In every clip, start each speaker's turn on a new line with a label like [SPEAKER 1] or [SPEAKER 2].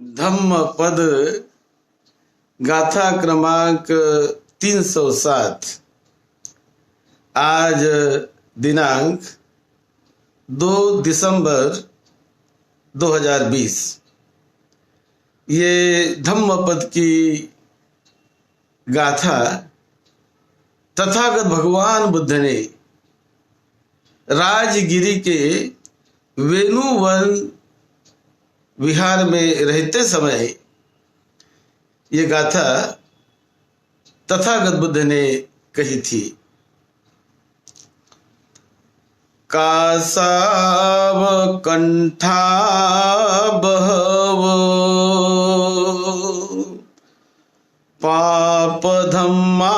[SPEAKER 1] धम्म पद गाथा क्रमांक 307। आज दिनांक 2 दिसंबर 2020। ये धम्म पद की गाथा तथागत भगवान बुद्ध ने राजगिरी के वेणुवन विहार में रहते समय ये गाथा तथागत बुद्ध ने कही थी। कासाव कंठा बहवो पाप धम्मा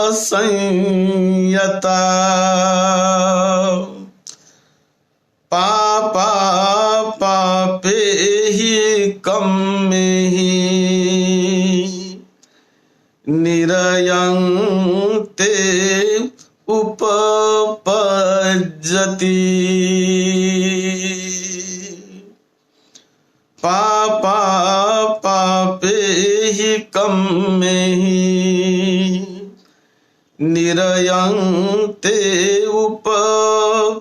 [SPEAKER 1] असंयता पापा पापे ही कम में ही निरयं ते उपपज्जति पापा पापे ही कम में ही निरयं ते उपपज्जति।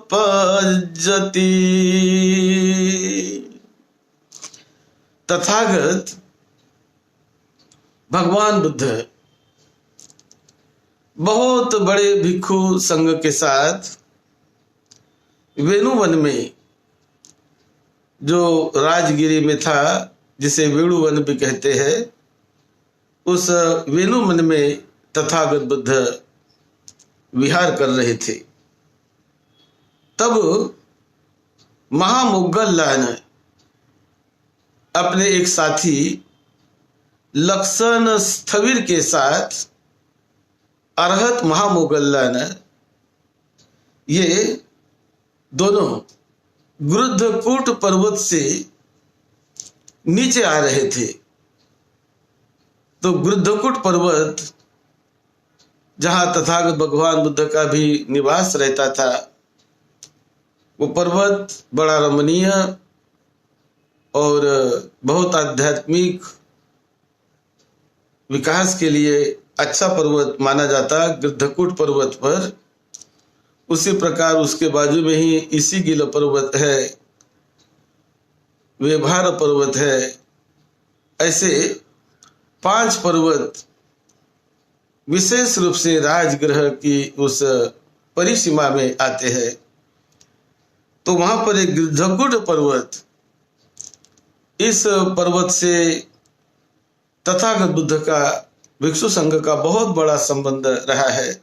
[SPEAKER 1] तथागत भगवान बुद्ध बहुत बड़े भिक्षु संघ के साथ वेणुवन में, जो राजगिरी में था, जिसे वेणुवन भी कहते हैं, उस वेणुवन में तथागत बुद्ध विहार कर रहे थे। तब महामोग्गल्लान अपने एक साथी लक्षण स्थविर के साथ अरहत महामोग्गल्लान ये दोनों गृद्धकूट पर्वत से नीचे आ रहे थे। तो गृद्धकूट पर्वत, जहां तथागत भगवान बुद्ध का भी निवास रहता था, वो पर्वत बड़ा रमणीय और बहुत आध्यात्मिक विकास के लिए अच्छा पर्वत माना जाता। गृद्धकूट पर्वत पर, उसी प्रकार उसके बाजू में ही इसी गिल पर्वत है, व्यवहार पर्वत है। ऐसे 5 पर्वत विशेष रूप से राजगृह की उस परिसीमा में आते हैं। तो वहां पर एक गृद्धकूट पर्वत, इस पर्वत से तथागत बुद्ध का भिक्षु संघ का बहुत बड़ा संबंध रहा है।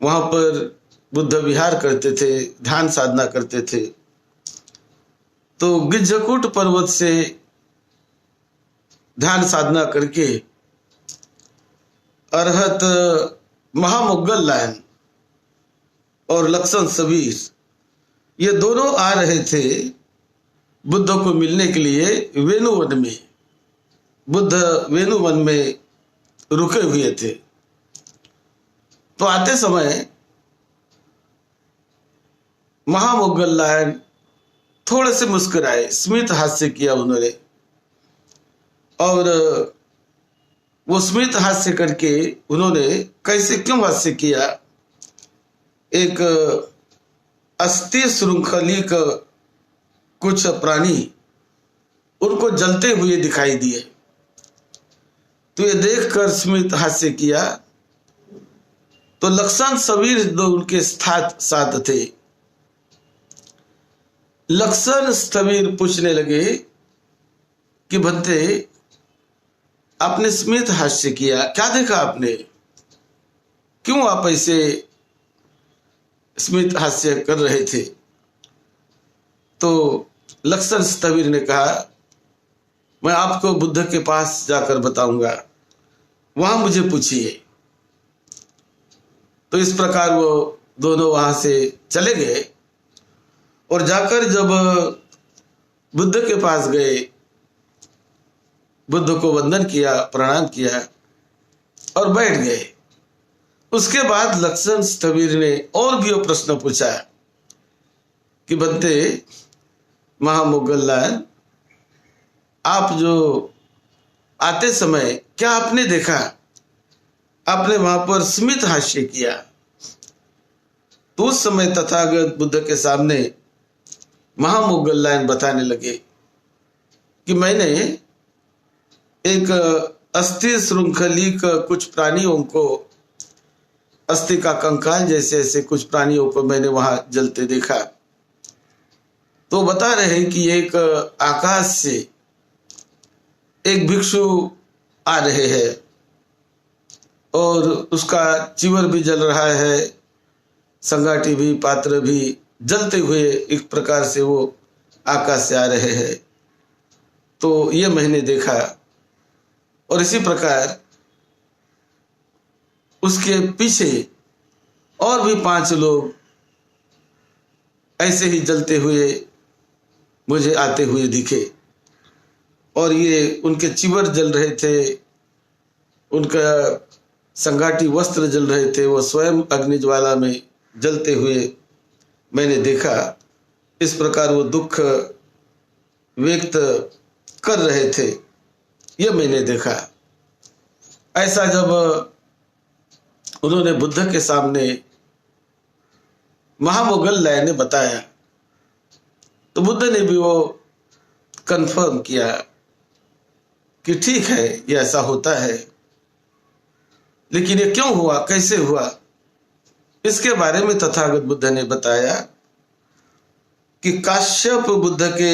[SPEAKER 1] वहां पर बुद्ध विहार करते थे, ध्यान साधना करते थे। तो गृद्धकूट पर्वत से ध्यान साधना करके अरहत महामोग्गल्लान और लक्षण स्थविर, ये दोनों आ रहे थे बुद्ध को मिलने के लिए वेणुवन में। बुद्ध वेणुवन में रुके हुए थे। तो आते समय महामोग्गल्लान थोड़े से मुस्कुराए, स्मित हास्य किया उन्होंने। और वो स्मित हास्य करके उन्होंने कैसे, क्यों हास्य किया? एक अस्थि श्रृंखलिक कुछ प्राणी उनको जलते हुए दिखाई दिए। तो ये देखकर स्मित हास्य किया। तो लक्षण स्थविर जो उनके साथ थे, लक्षण स्थविर पूछने लगे कि भंते, आपने स्मित हास्य किया, क्या देखा आपने? क्यों आप ऐसे स्मित हास्य कर रहे थे? तो लक्षण स्थविर ने कहा, मैं आपको बुद्ध के पास जाकर बताऊंगा, वहां मुझे पूछिए। तो इस प्रकार वो दोनों वहां से चले गए और जाकर जब बुद्ध के पास गए, बुद्ध को वंदन किया, प्रणाम किया और बैठ गए। उसके बाद लक्षण स्थविर ने और भी वो प्रश्न पूछा कि बनते महामोग्गल्लान, आप जो आते समय क्या आपने देखा? आपने वहां पर स्मित हास्य किया। तो उस समय तथागत बुद्ध के सामने महामोगल्लायन बताने लगे कि मैंने एक अस्थि श्रृंखलिक कुछ प्राणियों को, अस्थि का कंकाल जैसे ऐसे कुछ प्राणियों को मैंने वहां जलते देखा। तो बता रहे हैं कि एक आकाश से एक भिक्षु आ रहे हैं और उसका चिवर भी जल रहा है, संगाटी भी, पात्र भी जलते हुए एक प्रकार से वो आकाश से आ रहे हैं। तो ये मैंने देखा। और इसी प्रकार उसके पीछे और भी 5 लोग ऐसे ही जलते हुए मुझे आते हुए दिखे। और ये उनके चिवर जल रहे थे, उनका संगाटी वस्त्र जल रहे थे, वो स्वयं अग्नि ज्वाला में जलते हुए मैंने देखा। इस प्रकार वो दुख व्यक्त कर रहे थे, ये मैंने देखा। ऐसा जब उन्होंने बुद्ध के सामने महामोगल्लायन ने बताया तो बुद्ध ने भी वो कंफर्म किया कि ठीक है, ये ऐसा होता है। लेकिन ये क्यों हुआ, कैसे हुआ, इसके बारे में तथागत बुद्ध ने बताया कि काश्यप बुद्ध के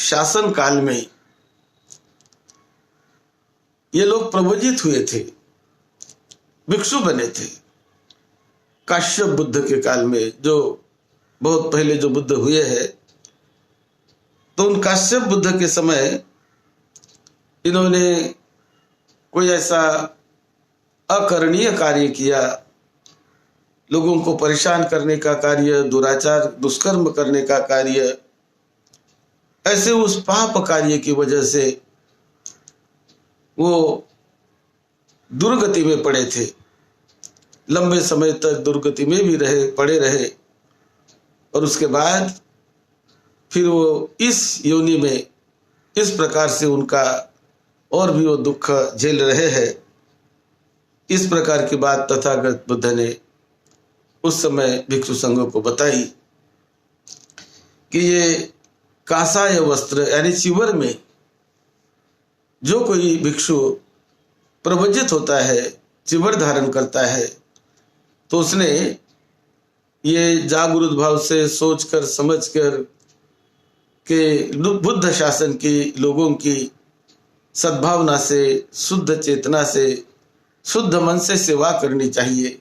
[SPEAKER 1] शासन काल में ये लोग प्रवजित हुए थे, भिक्षु बने थे। काश्यप बुद्ध के काल में, जो बहुत पहले जो बुद्ध हुए हैं, तो उन काश्यप बुद्ध के समय इन्होंने कोई ऐसा अकरणीय कार्य किया, लोगों को परेशान करने का कार्य, दुराचार दुष्कर्म करने का कार्य। ऐसे उस पाप कार्य की वजह से वो दुर्गति में पड़े थे, लंबे समय तक दुर्गति में भी पड़े रहे। और उसके बाद फिर वो इस योनि में इस प्रकार से उनका और भी वो दुख झेल रहे हैं। इस प्रकार की बात तथागत बुद्ध ने उस समय भिक्षु संघ को बताई कि ये कासाय वस्त्र यानी चिवर में जो कोई भिक्षु प्रवजित होता है, चिवर धारण करता है, तो उसने ये जागरूक भाव से सोचकर समझकर के बुद्ध शासन की, लोगों की सद्भावना से, शुद्ध चेतना से, शुद्ध मन से सेवा करनी चाहिए।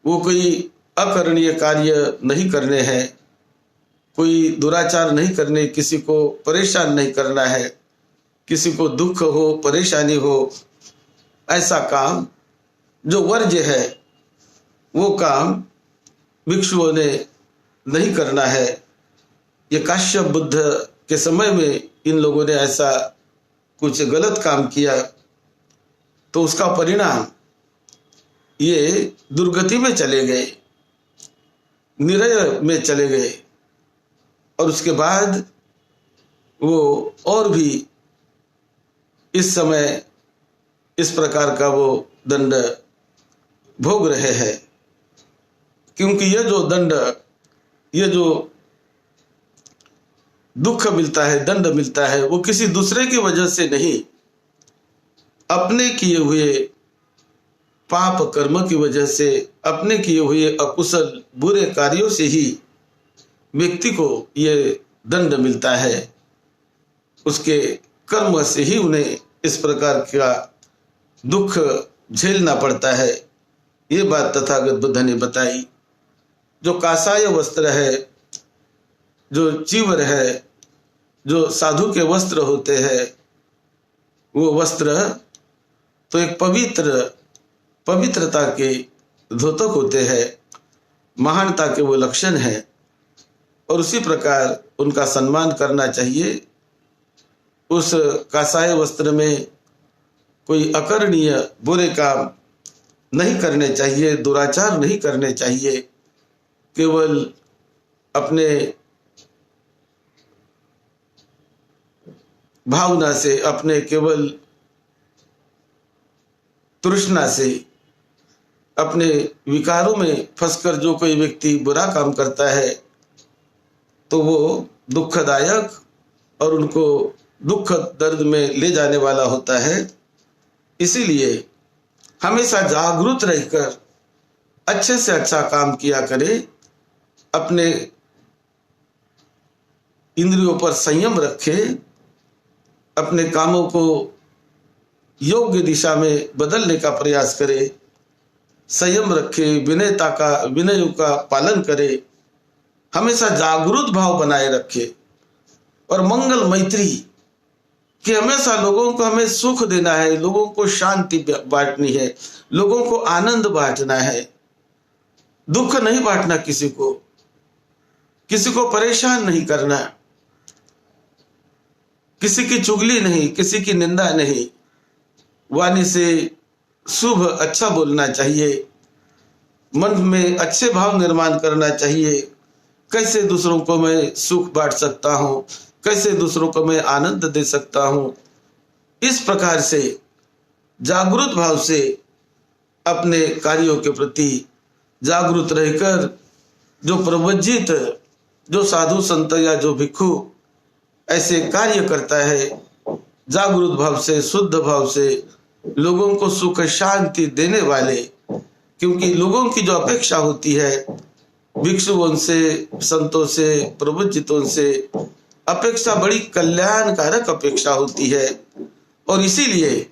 [SPEAKER 1] वो कोई अकरणीय कार्य नहीं करने हैं, कोई दुराचार नहीं करने, किसी को परेशान नहीं करना है, किसी को दुख हो, परेशानी हो, ऐसा काम जो वर्ज्य है वो काम भिक्षुओं ने नहीं करना है। ये काश्यप बुद्ध के समय में इन लोगों ने ऐसा कुछ गलत काम किया, तो उसका परिणाम ये दुर्गति में चले गए, निरय में चले गए। और उसके बाद वो और भी इस समय इस प्रकार का वो दंड भोग रहे हैं, क्योंकि ये जो दंड, ये जो दुख मिलता है, दंड मिलता है, वो किसी दूसरे की वजह से नहीं, अपने किए हुए पाप कर्म की वजह से, अपने किए हुए अकुशल बुरे कार्यों से ही व्यक्ति को ये दंड मिलता है। उसके कर्म से ही उन्हें इस प्रकार का दुख झेलना पड़ता है। ये बात तथागत बुद्ध ने बताई। जो कासाय वस्त्र है, जो चीवर है, जो साधु के वस्त्र होते हैं, वो वस्त्र तो एक पवित्रता के द्योतक होते हैं, महानता के वो लक्षण है। और उसी प्रकार उनका सम्मान करना चाहिए। उस कासाय वस्त्र में कोई अकरणीय बुरे काम नहीं करने चाहिए, दुराचार नहीं करने चाहिए। केवल अपने भावना से, अपने केवल तृष्णा से, अपने विकारों में फंसकर जो कोई व्यक्ति बुरा काम करता है तो वो दुखदायक और उनको दुख दर्द में ले जाने वाला होता है। इसीलिए हमेशा जागरूक रहकर अच्छे से अच्छा काम किया करे, अपने इंद्रियों पर संयम रखे, अपने कामों को योग्य दिशा में बदलने का प्रयास करे, संयम रखे, विनयों का पालन करे, हमेशा जागरूक भाव बनाए रखे और मंगल मैत्री कि हमेशा लोगों को हमें सुख देना है, लोगों को शांति बांटनी है, लोगों को आनंद बांटना है, दुख नहीं बांटना, किसी को परेशान नहीं करना, किसी की चुगली नहीं, किसी की निंदा नहीं, वाणी से शुभ अच्छा बोलना चाहिए, मन में अच्छे भाव निर्माण करना चाहिए। कैसे दूसरों को मैं सुख बांट सकता हूँ, कैसे दूसरों को मैं आनंद दे सकता हूँ, इस प्रकार से जागरूक भाव से अपने कार्यों के प्रति जागरूक रहकर जो प्रवज्जित, जो साधु संत या जो भिक्षु ऐसे कार्य करता है, जागरूक भाव से, शुद्ध भाव से लोगों को सुख शांति देने वाले, क्योंकि लोगों की जो अपेक्षा होती है भिक्षुओं से, संतों से, प्रवज्जितों से, अपेक्षा बड़ी कल्याणकारक अपेक्षा होती है। और इसीलिए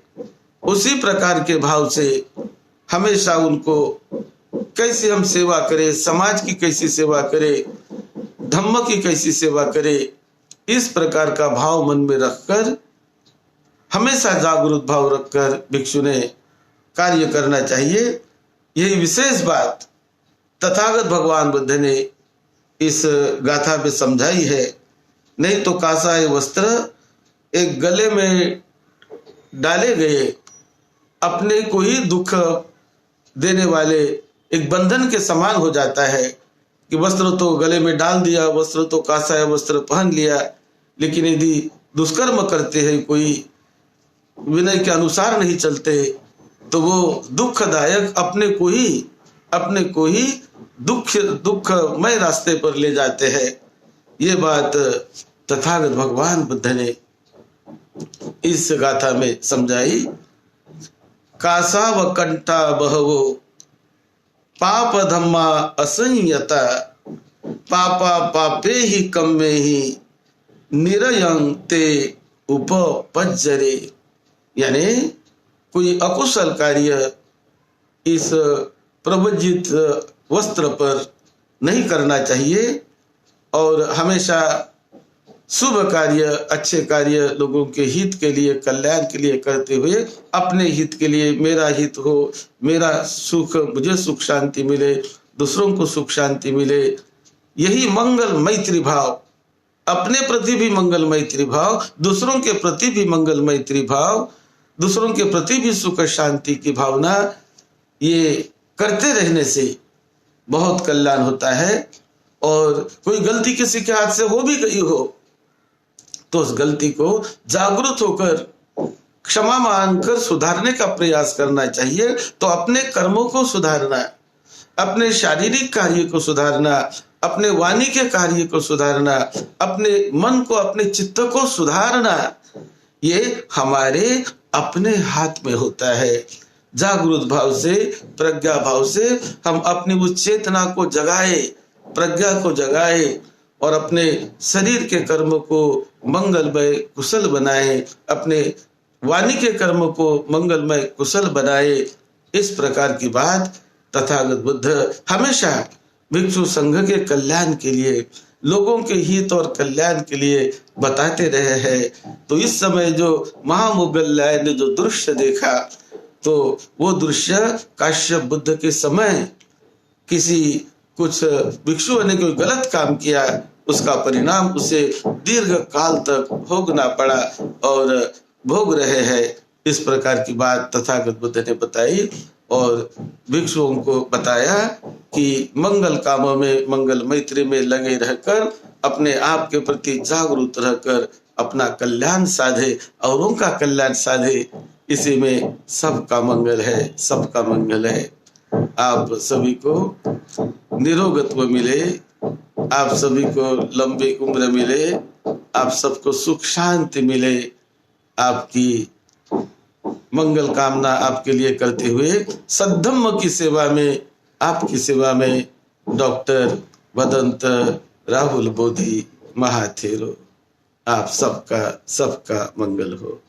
[SPEAKER 1] उसी प्रकार के भाव से हमेशा उनको कैसे हम सेवा करें, समाज की कैसी सेवा करें, धम्म की कैसी सेवा करें, इस प्रकार का भाव मन में रखकर, हमेशा जागरूक भाव रखकर भिक्षु ने कार्य करना चाहिए। यही विशेष बात तथागत भगवान बुद्ध ने इस गाथा पे समझाई है। नहीं तो कासाय वस्त्र एक गले में डाले गए अपने को ही दुख देने वाले एक बंधन के समान हो जाता है कि वस्त्र तो गले में डाल दिया, वस्त्र तो कासाय वस्त्र पहन लिया, लेकिन यदि दुष्कर्म करते हैं, कोई विनय के अनुसार नहीं चलते, तो वो दुखदायक अपने को ही दुखमय रास्ते पर ले जाते हैं। ये बात तथागत भगवान बुद्ध ने इस गाथा में समझाई। कासा व कंठा बहवो पाप धम्मा असंयता पापा पापे ही कम्मे ही निरयं ते उपपज्जरे, यानी कोई अकुशल कार्य इस प्रवज्जित वस्त्र पर नहीं करना चाहिए और हमेशा शुभ कार्य, अच्छे कार्य, लोगों के हित के लिए, कल्याण के लिए करते हुए, अपने हित के लिए, मेरा हित हो, मेरा सुख, मुझे सुख शांति मिले, दूसरों को सुख शांति मिले, यही मंगल मैत्री भाव, अपने प्रति भी मंगल मैत्री भाव, दूसरों के प्रति भी मंगल मैत्री भाव, दूसरों के प्रति भी सुख शांति की भावना, ये करते रहने से बहुत कल्याण होता है। और कोई गलती किसी के हाथ से हो भी गई हो तो उस गलती को जागरूक होकर क्षमा मांगकर सुधारने का प्रयास करना चाहिए। तो अपने कर्मों को सुधारना, अपने शारीरिक कार्य को सुधारना, अपने वाणी के कार्य को सुधारना, अपने मन को, अपने चित्त को सुधारना, ये हमारे अपने हाथ में होता है। जागरूक भाव से, प्रज्ञा भाव से हम अपनी उस चेतना को जगाए, प्रज्ञा को जगाए और अपने शरीर के कर्म को मंगलमय कुशल बनाए, अपने वाणी के कर्म को मंगलमय कुशल बनाए। इस प्रकार की बात तथागत बुद्ध हमेशा भिक्षु संघ के कल्याण के लिए, लोगों के हित और कल्याण के लिए बताते रहे हैं। तो इस समय जो महामोगल्लाय ने जो दृश्य देखा, तो वो दृश्य काश्यप बुद्ध के समय किसी कुछ भिक्षुओं ने कोई गलत काम किया, उसका परिणाम उसे दीर्घ काल तक भोगना पड़ा और भोग रहे हैं। इस प्रकार की बात तथागत बुद्ध ने बताई और भिक्षुओं को बताया कि मंगल कामों में, मंगल मैत्री में लगे रहकर, अपने आप के प्रति जागरूक रहकर अपना कल्याण साधे, औरों का कल्याण साधे, इसी में सबका मंगल है, सबका मंगल है। आप सभी को निरोगत्व मिले, आप सभी को लंबी उम्र मिले, आप सबको सुख शांति मिले। आपकी मंगल कामना आपके लिए करते हुए सद्धम्म की सेवा में, आपकी सेवा में डॉक्टर वदंत राहुल बोधी महाथेरो। आप सबका सबका मंगल हो।